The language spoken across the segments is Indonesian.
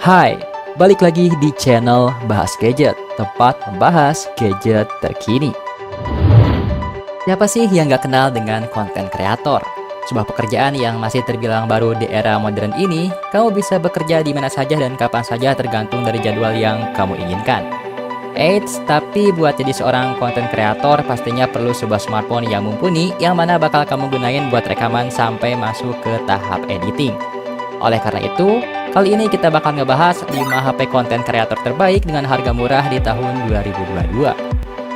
Hai, balik lagi di channel Bahas Gadget, tempat membahas gadget terkini. Siapa sih yang gak kenal dengan konten kreator? Sebuah pekerjaan yang masih terbilang baru di era modern ini, kamu bisa bekerja di mana saja dan kapan saja tergantung dari jadwal yang kamu inginkan. Eits, tapi buat jadi seorang konten kreator pastinya perlu sebuah smartphone yang mumpuni yang mana bakal kamu gunain buat rekaman sampai masuk ke tahap editing. Oleh karena itu, kali ini kita bakal ngebahas 5 HP konten kreator terbaik dengan harga murah di tahun 2022.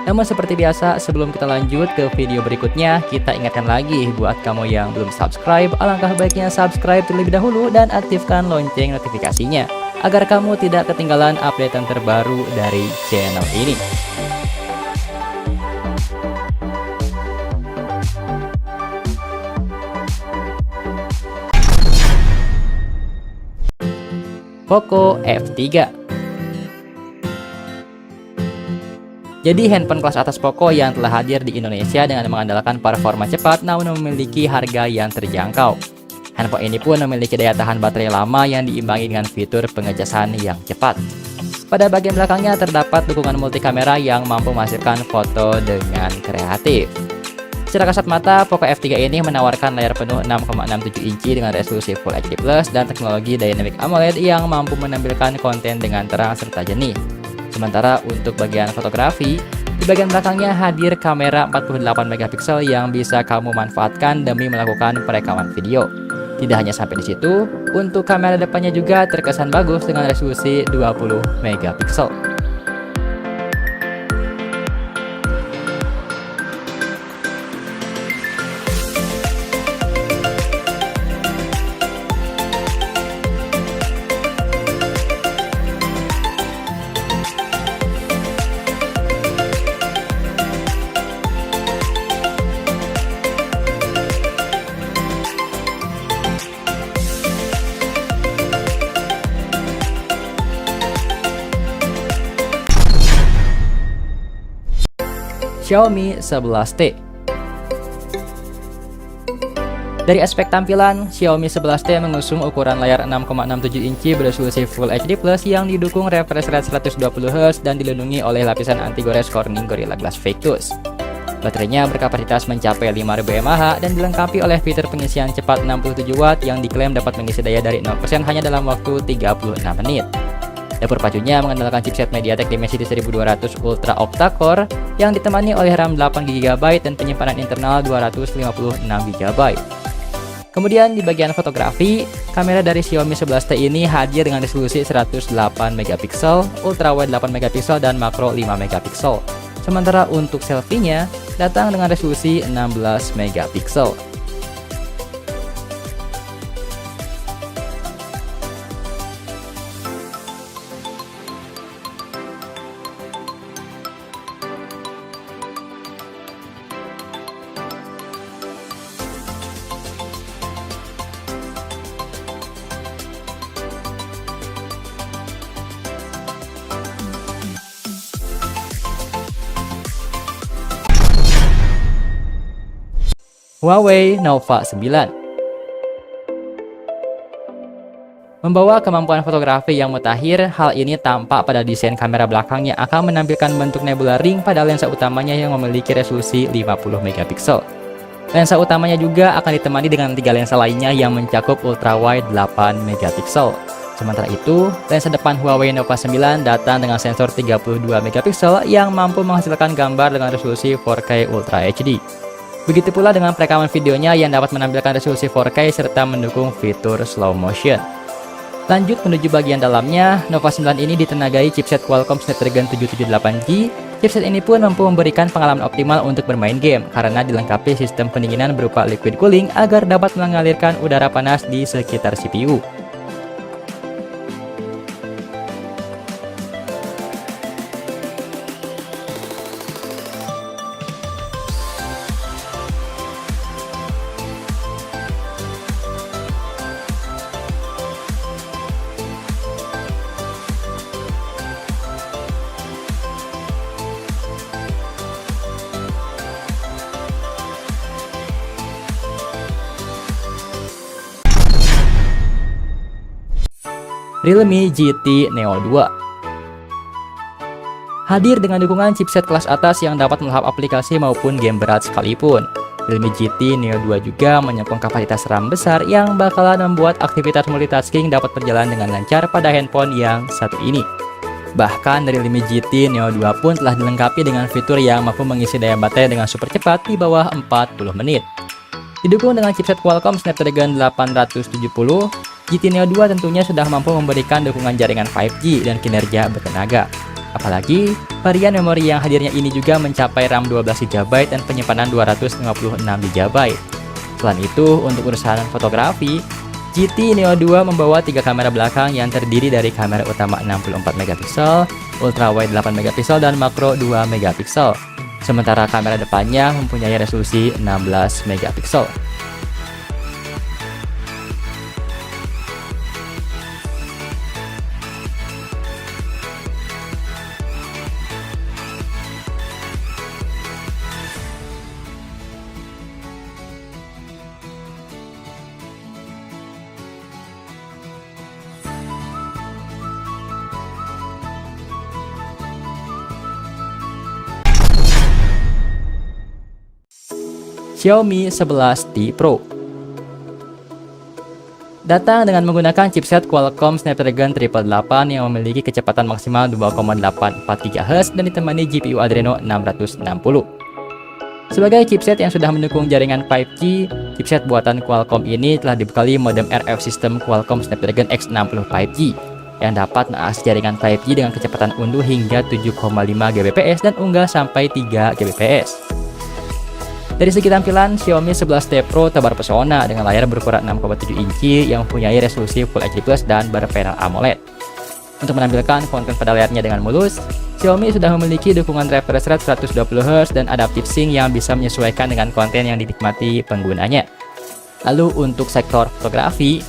Namun seperti biasa, sebelum kita lanjut ke video berikutnya, kita ingatkan lagi buat kamu yang belum subscribe, alangkah baiknya subscribe terlebih dahulu dan aktifkan lonceng notifikasinya, agar kamu tidak ketinggalan updatean terbaru dari channel ini. Poco F3. Jadi handphone kelas atas Poco yang telah hadir di Indonesia dengan mengandalkan performa cepat namun memiliki harga yang terjangkau. Handphone ini pun memiliki daya tahan baterai lama yang diimbangi dengan fitur pengecasan yang cepat. Pada bagian belakangnya terdapat dukungan multi kamera yang mampu menghasilkan foto dengan kreatif. Secara kasat mata, Poco F3 ini menawarkan layar penuh 6,67 inci dengan resolusi Full HD+ dan teknologi Dynamic AMOLED yang mampu menampilkan konten dengan terang serta jernih. Sementara untuk bagian fotografi, di bagian belakangnya hadir kamera 48 megapiksel yang bisa kamu manfaatkan demi melakukan perekaman video. Tidak hanya sampai di situ, untuk kamera depannya juga terkesan bagus dengan resolusi 20 megapiksel. Xiaomi 11T. Dari aspek tampilan, Xiaomi 11T mengusung ukuran layar 6,67 inci beresolusi Full HD+ yang didukung refresh rate 120Hz dan dilindungi oleh lapisan anti-gores Corning Gorilla Glass Victus. Baterainya berkapasitas mencapai 5000 mAh dan dilengkapi oleh fitur pengisian cepat 67 Watt yang diklaim dapat mengisi daya dari 0% hanya dalam waktu 36 menit. Dapur pacunya mengandalkan chipset MediaTek Dimensity 1200 Ultra Octa-core yang ditemani oleh RAM 8GB dan penyimpanan internal 256GB. Kemudian di bagian fotografi, kamera dari Xiaomi 11T ini hadir dengan resolusi 108MP, ultrawide 8MP dan makro 5MP. Sementara untuk selfie-nya datang dengan resolusi 16MP. Huawei Nova 9 membawa kemampuan fotografi yang mutakhir. Hal ini tampak pada desain kamera belakang yang akan menampilkan bentuk nebula ring pada lensa utamanya yang memiliki resolusi 50MP. Lensa utamanya juga akan ditemani dengan 3 lensa lainnya yang mencakup ultrawide 8MP. Sementara itu, lensa depan Huawei Nova 9 datang dengan sensor 32MP yang mampu menghasilkan gambar dengan resolusi 4K Ultra HD. Begitu pula dengan perekaman videonya yang dapat menampilkan resolusi 4K serta mendukung fitur slow motion. Lanjut menuju bagian dalamnya, Nova 9 ini ditenagai chipset Qualcomm Snapdragon 778G. Chipset ini pun mampu memberikan pengalaman optimal untuk bermain game karena dilengkapi sistem pendinginan berupa liquid cooling agar dapat mengalirkan udara panas di sekitar CPU. Realme GT Neo 2. Hadir dengan dukungan chipset kelas atas yang dapat melahap aplikasi maupun game berat sekalipun. Realme GT Neo 2 juga menyokong kapasitas RAM besar yang bakalan membuat aktivitas multitasking dapat berjalan dengan lancar pada handphone yang satu ini. Bahkan Realme GT Neo 2 pun telah dilengkapi dengan fitur yang mampu mengisi daya baterai dengan super cepat di bawah 40 menit. Didukung dengan chipset Qualcomm Snapdragon 870, GT Neo 2 tentunya sudah mampu memberikan dukungan jaringan 5G dan kinerja bertenaga. Apalagi, varian memori yang hadirnya ini juga mencapai RAM 12GB dan penyimpanan 256GB. Selain itu, untuk urusan fotografi, GT Neo 2 membawa 3 kamera belakang yang terdiri dari kamera utama 64MP, ultrawide 8MP, dan makro 2MP. Sementara kamera depannya mempunyai resolusi 16MP. Xiaomi 11T Pro datang dengan menggunakan chipset Qualcomm Snapdragon 888 yang memiliki kecepatan maksimal 2,843 GHz dan ditemani GPU Adreno 660. Sebagai chipset yang sudah mendukung jaringan 5G, chipset buatan Qualcomm ini telah dibekali modem RF sistem Qualcomm Snapdragon X60 5G yang dapat mengakses jaringan 5G dengan kecepatan unduh hingga 7,5 Gbps dan unggah sampai 3 Gbps. Dari segi tampilan, Xiaomi 11T Pro tebar pesona dengan layar berukuran 6,7 inci yang mempunyai resolusi Full HD+ dan berpanel AMOLED. Untuk menampilkan konten pada layarnya dengan mulus, Xiaomi sudah memiliki dukungan refresh rate 120Hz dan adaptive sync yang bisa menyesuaikan dengan konten yang dinikmati penggunanya. Lalu untuk sektor fotografi,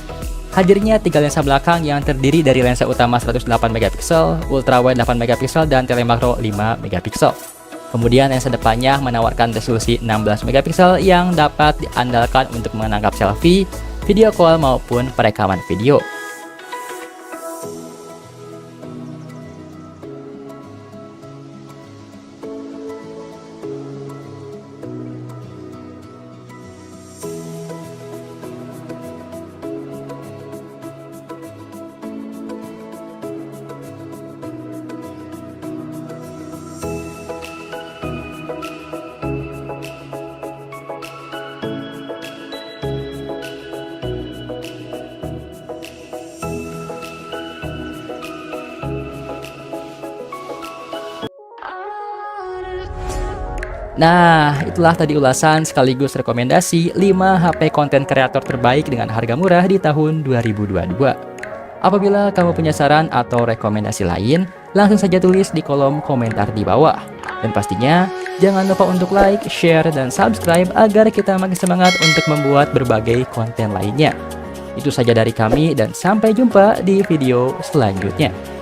hadirnya 3 lensa belakang yang terdiri dari lensa utama 108MP, ultrawide 8MP, dan telemakro 5MP. Kemudian lensa depannya menawarkan resolusi 16MP yang dapat diandalkan untuk menangkap selfie, video call maupun perekaman video. Nah, itulah tadi ulasan sekaligus rekomendasi 5 HP konten kreator terbaik dengan harga murah di tahun 2022. Apabila kamu punya saran atau rekomendasi lain, langsung saja tulis di kolom komentar di bawah. Dan pastinya, jangan lupa untuk like, share, dan subscribe agar kita makin semangat untuk membuat berbagai konten lainnya. Itu saja dari kami dan sampai jumpa di video selanjutnya.